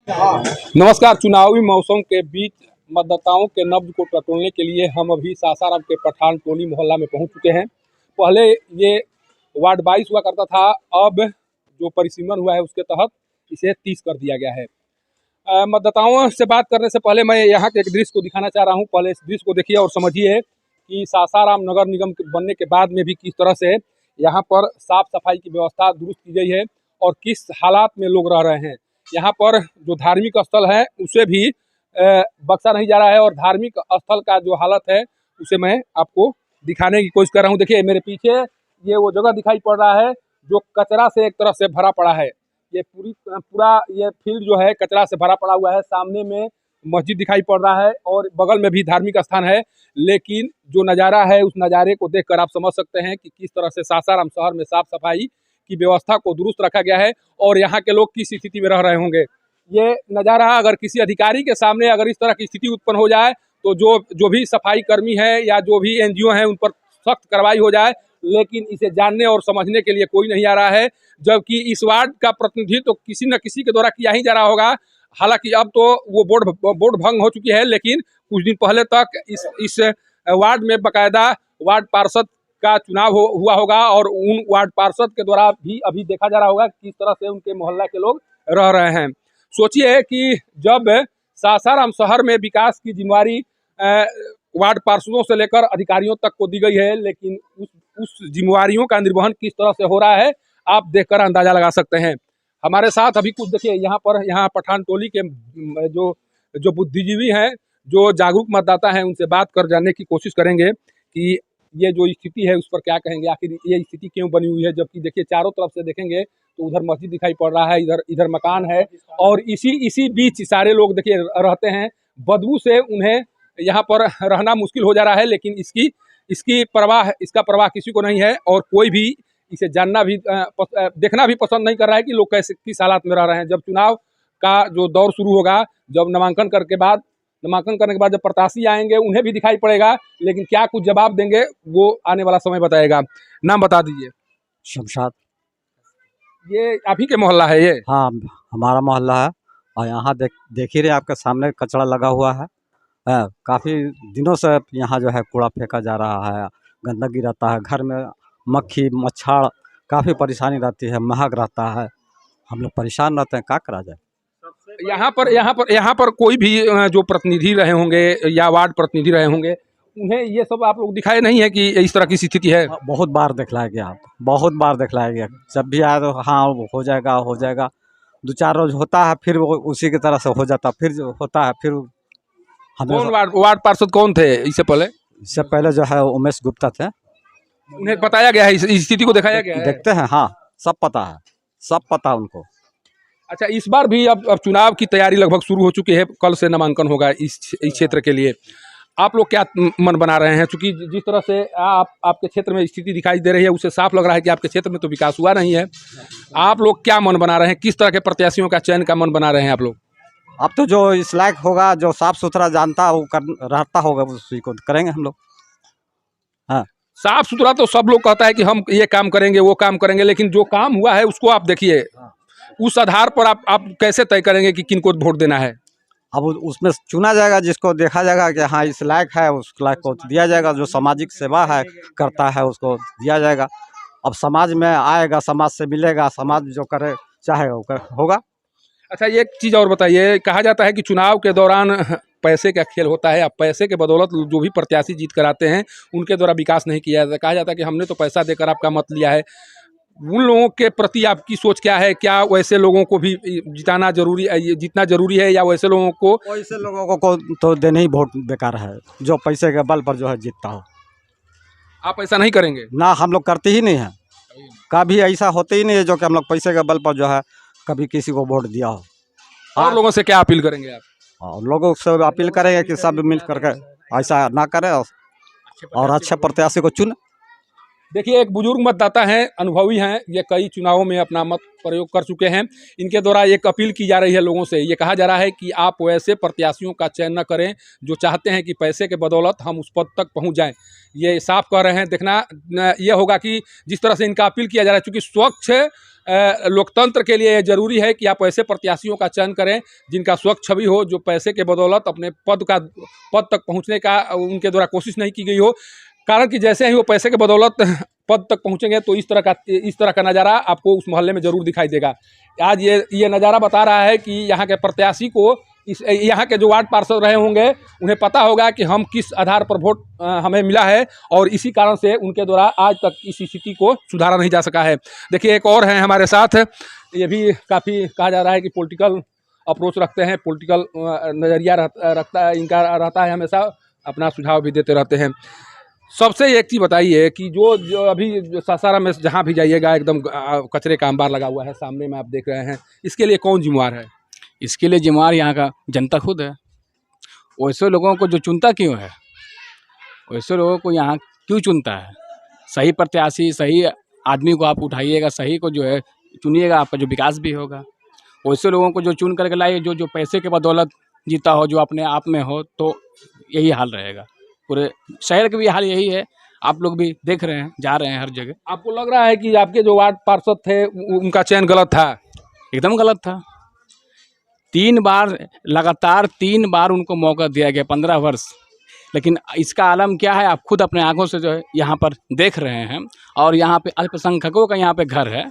नमस्कार। चुनावी मौसम के बीच मतदाताओं के नब्ज को टटोलने के लिए हम अभी सासाराम के पठान टोली मोहल्ला में पहुंच चुके हैं। पहले ये वार्ड 22 हुआ करता था, अब जो परिसीमन हुआ है उसके तहत इसे 30 कर दिया गया है। मतदाताओं से बात करने से पहले मैं यहाँ के एक दृश्य को दिखाना चाह रहा हूँ। पहले इस दृश्य को देखिए और समझिए कि सासाराम नगर निगम बनने के बाद में भी किस तरह से यहाँ पर साफ सफाई की व्यवस्था दुरुस्त की गई है और किस हालात में लोग रह रहे हैं। यहाँ पर जो धार्मिक स्थल है उसे भी बख्शा नहीं जा रहा है और धार्मिक स्थल का जो हालत है उसे मैं आपको दिखाने की कोशिश कर रहा हूँ। देखिए मेरे पीछे ये वो जगह दिखाई पड़ रहा है जो कचरा से एक तरह से भरा पड़ा है। ये पूरा ये फील्ड जो है कचरा से भरा पड़ा हुआ है। सामने में मस्जिद दिखाई पड़ रहा है और बगल में भी धार्मिक स्थान है, लेकिन जो नज़ारा है उस नज़ारे को देखकर आप समझ सकते हैं कि किस तरह से सासाराम शहर में साफ सफाई की व्यवस्था को दुरुस्त रखा गया है और यहाँ के लोग किस स्थिति में रह रहे होंगे। ये नज़ारा अगर किसी अधिकारी के सामने अगर इस तरह की स्थिति उत्पन्न हो जाए तो जो भी सफाई कर्मी है या जो भी एनजीओ हैं उन पर सख्त कार्रवाई हो जाए, लेकिन इसे जानने और समझने के लिए कोई नहीं आ रहा है। जबकि इस वार्ड का प्रतिनिधित्व तो किसी न किसी के द्वारा किया ही जा रहा होगा। हालांकि अब तो वो बोर्ड भंग हो चुकी है, लेकिन कुछ दिन पहले तक इस वार्ड में बाकायदा वार्ड पार्षद का चुनाव हुआ होगा और उन वार्ड पार्षद के द्वारा भी अभी देखा जा रहा होगा किस तरह से उनके मोहल्ला के लोग रह रहे हैं। सोचिए कि जब सासाराम शहर में विकास की जिम्मेवारी वार्ड पार्षदों से लेकर अधिकारियों तक को दी गई है, लेकिन उस जिम्मेवारियों का निर्वहन किस तरह से हो रहा है आप देखकर अंदाजा लगा सकते हैं। हमारे साथ अभी कुछ देखिए यहाँ पठान टोली के जो बुद्धिजीवी हैं, जो जागरूक मतदाता हैं, उनसे बात कर जानने की कोशिश करेंगे कि ये जो स्थिति है उस पर क्या कहेंगे, आखिर ये स्थिति क्यों बनी हुई है। जबकि देखिए चारों तरफ से देखेंगे तो उधर मस्जिद दिखाई पड़ रहा है, इधर मकान है और इसी बीच सारे लोग देखिए रहते हैं। बदबू से उन्हें यहाँ पर रहना मुश्किल हो जा रहा है, लेकिन इसका परवाह किसी को नहीं है और कोई भी इसे जानना भी देखना भी पसंद नहीं कर रहा है कि लोग कैसे किस हालात में रह रहे हैं। जब चुनाव का जो दौर शुरू होगा, जब नामांकन करने के बाद जब प्रत्याशी आएंगे उन्हें भी दिखाई पड़ेगा, लेकिन क्या कुछ जवाब देंगे वो आने वाला समय बताएगा। नाम बता दीजिए। शमशाद। ये आप ही के मोहल्ला है? ये हाँ, हमारा मोहल्ला है और यहाँ देख ही रहे आपके सामने कचरा लगा हुआ है। काफ़ी दिनों से यहाँ जो है कूड़ा फेंका जा रहा है, गंदगी रहता है, घर में मक्खी मच्छर काफ़ी परेशानी रहती है, महक रहता है, हम लोग परेशान रहते हैं, क्या करा जाए। यहाँ पर कोई भी जो प्रतिनिधि रहे होंगे या वार्ड प्रतिनिधि रहे होंगे, उन्हें ये सब आप लोग दिखाए नहीं है कि इस तरह की स्थिति है? बहुत बार दिखलाया गया, बहुत बार दिखलाया गया। जब भी आया तो हाँ हो जाएगा, 2-4 रोज होता है, फिर वो उसी की तरह से हो जाता, फिर जो होता है फिर। कौन वार्ड पार्षद कौन थे इससे पहले? जो है उमेश गुप्ता थे। उन्हें बताया गया है, इस स्थिति को दिखाया गया है? देखते हैं, हाँ सब पता है उनको। अच्छा, इस बार भी अब चुनाव की तैयारी लगभग शुरू हो चुकी है, कल से नामांकन होगा इस क्षेत्र के लिए। आप लोग क्या मन बना रहे हैं? क्योंकि जिस तरह से आपके क्षेत्र में स्थिति दिखाई दे रही है उससे साफ लग रहा है कि आपके क्षेत्र में तो विकास हुआ नहीं है। आप लोग क्या मन बना रहे हैं? किस तरह के प्रत्याशियों का चयन का मन बना रहे हैं आप लोग? अब तो जो इस लायक होगा, जो साफ सुथरा जानता है वो रहता होगा, उसी को करेंगे हम लोग। हाँ, साफ सुथरा तो सब लोग कहता है कि हम ये काम करेंगे वो काम करेंगे, लेकिन जो काम हुआ है उसको आप देखिए। उस आधार पर आप कैसे तय करेंगे कि किनको वोट देना है? अब उसमें चुना जाएगा, जिसको देखा जाएगा कि हाँ इस लायक है, उस लायक को दिया जाएगा। जो सामाजिक सेवा है करता है उसको दिया जाएगा। अब समाज में आएगा, समाज से मिलेगा, समाज जो करे चाहे वो होगा। अच्छा, ये एक चीज़ और बताइए, कहा जाता है कि चुनाव के दौरान पैसे का खेल होता है। अब पैसे के बदौलत जो भी प्रत्याशी जीत कर आते हैं उनके द्वारा विकास नहीं किया जाता। कहा जाता है कि हमने तो पैसा देकर आपका मत लिया है। उन लोगों के प्रति आपकी सोच क्या है? क्या वैसे लोगों को भी जितना जरूरी है या वैसे लोगों को तो देने ही वोट बेकार है, जो पैसे के बल पर जो है जीतता हो। आप ऐसा नहीं करेंगे? ना, हम लोग करते ही नहीं है, कभी ऐसा होते ही नहीं है जो कि हम लोग पैसे के बल पर जो है कभी किसी को वोट दिया हो। और लोगों से क्या अपील करेंगे आप? और लोगों से अपील करेंगे कि सब मिल करके ऐसा ना करें और अच्छे प्रत्याशी को चुने। देखिए, एक बुजुर्ग मतदाता हैं, अनुभवी हैं, ये कई चुनावों में अपना मत प्रयोग कर चुके हैं। इनके द्वारा एक अपील की जा रही है लोगों से। ये कहा जा रहा है कि आप वैसे प्रत्याशियों का चयन न करें जो चाहते हैं कि पैसे के बदौलत हम उस पद तक पहुंच जाएं। ये साफ कह रहे हैं। देखना ये होगा कि जिस तरह से इनका अपील किया जा रहा है, चूँकि स्वच्छ लोकतंत्र के लिए ज़रूरी है कि आप ऐसे प्रत्याशियों का चयन करें जिनका स्वच्छ छवि हो, जो पैसे के बदौलत अपने पद तक पहुंचने का उनके द्वारा कोशिश नहीं की गई हो। कारण कि जैसे ही वो पैसे के बदौलत पद तक पहुंचेंगे तो इस तरह का नज़ारा आपको उस मोहल्ले में ज़रूर दिखाई देगा। आज ये नज़ारा बता रहा है कि यहाँ के प्रत्याशी को यहाँ के जो वार्ड पार्षद रहे होंगे उन्हें पता होगा कि हम किस आधार पर वोट हमें मिला है, और इसी कारण से उनके द्वारा आज तक इस स्थिति को सुधारा नहीं जा सका है। देखिए एक और हैं हमारे साथ, ये भी काफ़ी कहा जा रहा है कि पॉलिटिकल अप्रोच रखते हैं, पॉलिटिकल नज़रिया रखता है, इनका रहता है, हमेशा अपना सुझाव भी देते रहते हैं। सबसे एक चीज़ बताइए कि जो अभी सासाराम में जहाँ भी जाइएगा एकदम कचरे का अंबार लगा हुआ है, सामने में आप देख रहे हैं, इसके लिए कौन जिम्मेवार है? इसके लिए जिम्मेवार यहाँ का जनता खुद है। वैसे लोगों को जो चुनता क्यों है, वैसे लोगों को यहाँ क्यों चुनता है? सही प्रत्याशी, सही आदमी को आप उठाइएगा, सही को जो है चुनिएगा, आपका जो विकास भी होगा। वैसे लोगों को जो चुन करके लाइए, जो पैसे के बदौलत जीता हो, जो अपने आप में हो, तो यही हाल रहेगा। पूरे शहर का भी हाल यही है, आप लोग भी देख रहे हैं, जा रहे हैं हर जगह। आपको लग रहा है कि आपके जो वार्ड पार्षद थे उनका चयन गलत था? एकदम गलत था। 3 बार लगातार 3 बार उनको मौका दिया गया, 15 वर्ष। लेकिन इसका आलम क्या है, आप खुद अपने आंखों से जो है यहाँ पर देख रहे हैं। और यहाँ पे अल्पसंख्यकों का यहाँ पे घर है,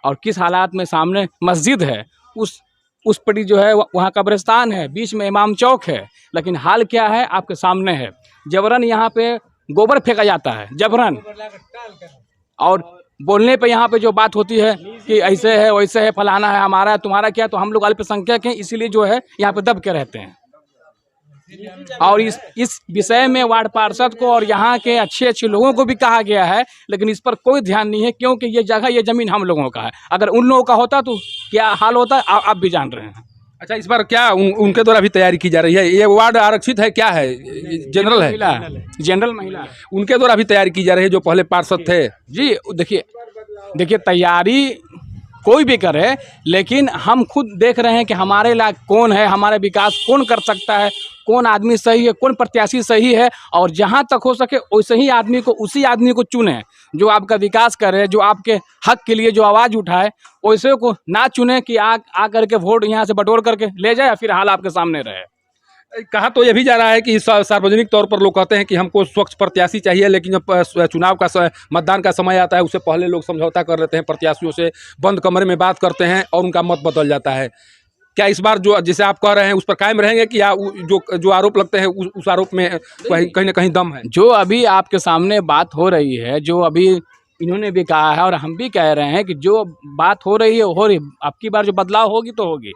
और किस हालात में सामने मस्जिद है, उस पटी जो है वहाँ कब्रिस्तान है, बीच में इमाम चौक है। लेकिन हाल क्या है आपके सामने है, जबरन यहाँ पे गोबर फेंका जाता है, जबरन। और बोलने पे यहाँ पे जो बात होती है कि ऐसे है, वैसे है, फलाना है, हमारा है, तुम्हारा क्या, तो हम लोग अल्पसंख्यक हैं, इसीलिए जो है यहाँ पे दब के रहते हैं। और इस विषय में वार्ड पार्षद को और यहाँ के अच्छे लोगों को भी कहा गया है, लेकिन इस पर कोई ध्यान नहीं है, क्योंकि ये जगह, ये ज़मीन हम लोगों का है। अगर उन लोगों का होता तो क्या हाल होता, आप भी जान रहे हैं। अच्छा, इस बार क्या उनके द्वारा भी तैयारी की जा रही है? ये वार्ड आरक्षित है, क्या है, जनरल है? जनरल महिला, उनके द्वारा भी तैयारी की जा रही है जो पहले पार्षद थे? जी देखिए तैयारी कोई भी करे, लेकिन हम खुद देख रहे हैं कि हमारे लायक कौन है, हमारे विकास कौन कर सकता है, कौन आदमी सही है, कौन प्रत्याशी सही है। और जहां तक हो सके वैसे ही आदमी को, उसी आदमी को चुने जो आपका विकास करे, जो आपके हक के लिए जो आवाज़ उठाए। वैसे को ना चुने कि आ करके वोट यहाँ से बटोर करके ले जाए, फिर हाल आपके सामने रहे। कहा तो ये भी जा रहा है कि सार्वजनिक तौर पर लोग कहते हैं कि हमको स्वच्छ प्रत्याशी चाहिए, लेकिन जब चुनाव का मतदान का समय आता है उससे पहले लोग समझौता कर लेते हैं प्रत्याशियों से, बंद कमरे में बात करते हैं और उनका मत बदल जाता है। क्या इस बार जो जैसे आप कह रहे हैं उस पर कायम रहेंगे कि या जो आरोप लगते हैं उस आरोप में कहीं ना कहीं दम है? जो अभी आपके सामने बात हो रही है, जो अभी इन्होंने भी कहा है और हम भी कह रहे हैं कि जो बात हो रही है, आपकी बार जो बदलाव होगी तो होगी।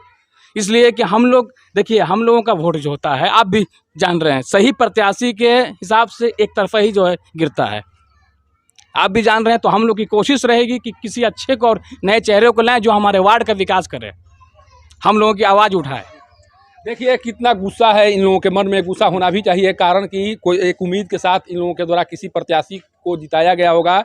इसलिए कि हम लोग देखिए, हम लोगों का वोट जो होता है, आप भी जान रहे हैं, सही प्रत्याशी के हिसाब से एक तरफा ही जो है गिरता है, आप भी जान रहे हैं। तो हम लोग की कोशिश रहेगी कि किसी अच्छे को और नए चेहरे को लाएं जो हमारे वार्ड का विकास करे, हम लोगों की आवाज़ उठाए। देखिए कितना गुस्सा है इन लोगों के मन में, गुस्सा होना भी चाहिए, कारण कि कोई एक उम्मीद के साथ इन लोगों के द्वारा किसी प्रत्याशी को जिताया गया होगा,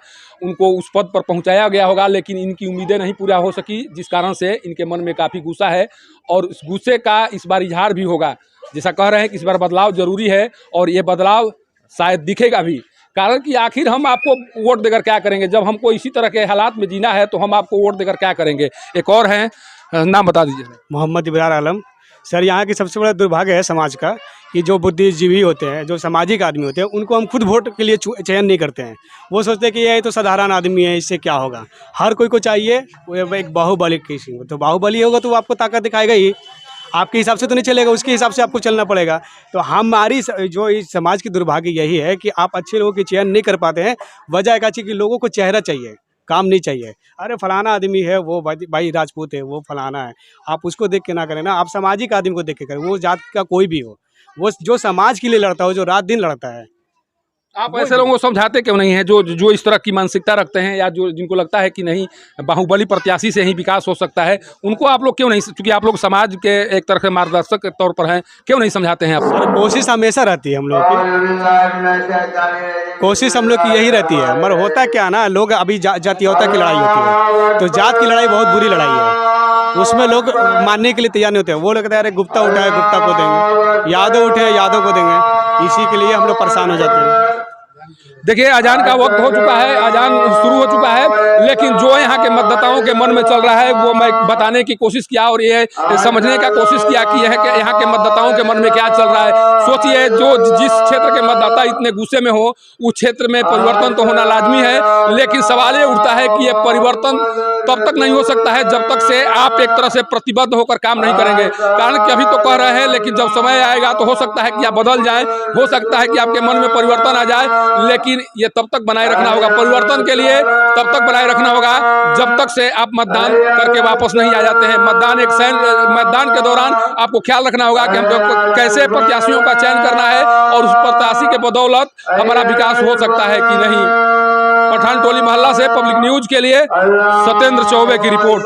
उनको उस पद पर पहुंचाया गया होगा, लेकिन इनकी उम्मीदें नहीं पूरा हो सकी, जिस कारण से इनके मन में काफ़ी गुस्सा है। और उस गुस्से का इस बार इजहार भी होगा, जैसा कह रहे हैं कि इस बार बदलाव ज़रूरी है, और ये बदलाव शायद दिखेगा भी। कारण कि आखिर हम आपको वोट देकर क्या करेंगे, जब हमको इसी तरह के हालात में जीना है तो हम आपको वोट देकर क्या करेंगे। एक और हैं, नाम बता दीजिए। मोहम्मद इब्रार आलम। सर, यहाँ की सबसे बड़ा दुर्भाग्य है समाज का कि जो बुद्धिजीवी होते हैं, जो सामाजिक आदमी होते हैं, उनको हम खुद वोट के लिए चयन नहीं करते हैं। वो सोचते हैं कि ये तो साधारण आदमी है, इससे क्या होगा। हर कोई को चाहिए वो एक बाहुबली किसी, तो बाहुबली होगा तो वो आपको ताकत दिखाएगा ही, आपके हिसाब से तो नहीं चलेगा, उसके हिसाब से आपको चलना पड़ेगा। तो हमारी जो इस समाज की दुर्भाग्य यही है कि आप अच्छे लोगों की चयन नहीं कर पाते हैं। वजह एक अच्छी कि लोगों को चेहरा चाहिए, काम नहीं चाहिए। अरे फलाना आदमी है, वो भाई राजपूत है, वो फलाना है, आप उसको देख के ना करें ना, आप सामाजिक आदमी को देख के करें। वो जात का कोई भी हो, वो जो समाज के लिए लड़ता हो, जो रात दिन लड़ता है। आप ऐसे लोगों को समझाते क्यों नहीं है जो इस तरह की मानसिकता रखते हैं, या जो जिनको लगता है कि नहीं बाहुबली प्रत्याशी से ही विकास हो सकता है, उनको आप लोग क्यों नहीं, क्योंकि आप लोग समाज के एक तरह के मार्गदर्शक के तौर पर हैं, क्यों नहीं समझाते हैं आप? कोशिश हमेशा रहती है हम लोग की, कोशिश हम लोग की यही रहती है। मगर होता क्या ना, लोग अभी जातीयता की लड़ाई होती है, तो जात की लड़ाई बहुत बुरी लड़ाई है, उसमें लोग मानने के लिए तैयार नहीं होते हैं। वो लोग कहते हैं अरे गुप्ता उठा है, गुप्ता को देंगे, यादव उठे यादव को देंगे, इसी के लिए हम लोग परेशान हो जाते हैं। देखिए अजान का वक्त हो चुका है, अजान शुरू हो चुका है, लेकिन जो यहाँ के मतदाताओं के मन में चल रहा है वो मैं बताने की कोशिश किया और ये समझने का कोशिश किया कि यहाँ के मतदाताओं के मन में क्या चल रहा है। सोचिए जो जिस क्षेत्र के मतदाता इतने गुस्से में हो उस क्षेत्र में परिवर्तन तो होना लाजमी है, लेकिन सवाल ये उठता है कि ये परिवर्तन तब तक नहीं हो सकता है जब तक से आप एक तरह से प्रतिबद्ध होकर काम नहीं करेंगे। कारण कि अभी तो कह रहे हैं, लेकिन जब समय आएगा तो हो सकता है कि आप बदल जाएं, हो सकता है कि आपके मन में परिवर्तन आ जाए, लेकिन ये तब तक बनाए रखना होगा। परिवर्तन के लिए तब तक बनाए रखना होगा जब तक से आप मतदान करके वापस नहीं आ जाते हैं। मतदान के दौरान आपको ख्याल रखना होगा कि हमको कैसे प्रत्याशियों का चयन करना है और उस प्रत्याशी के बदौलत हमारा विकास हो सकता है कि नहीं। पठान टोली मोहल्ला से पब्लिक न्यूज के लिए सत्येंद्र चौबे की रिपोर्ट।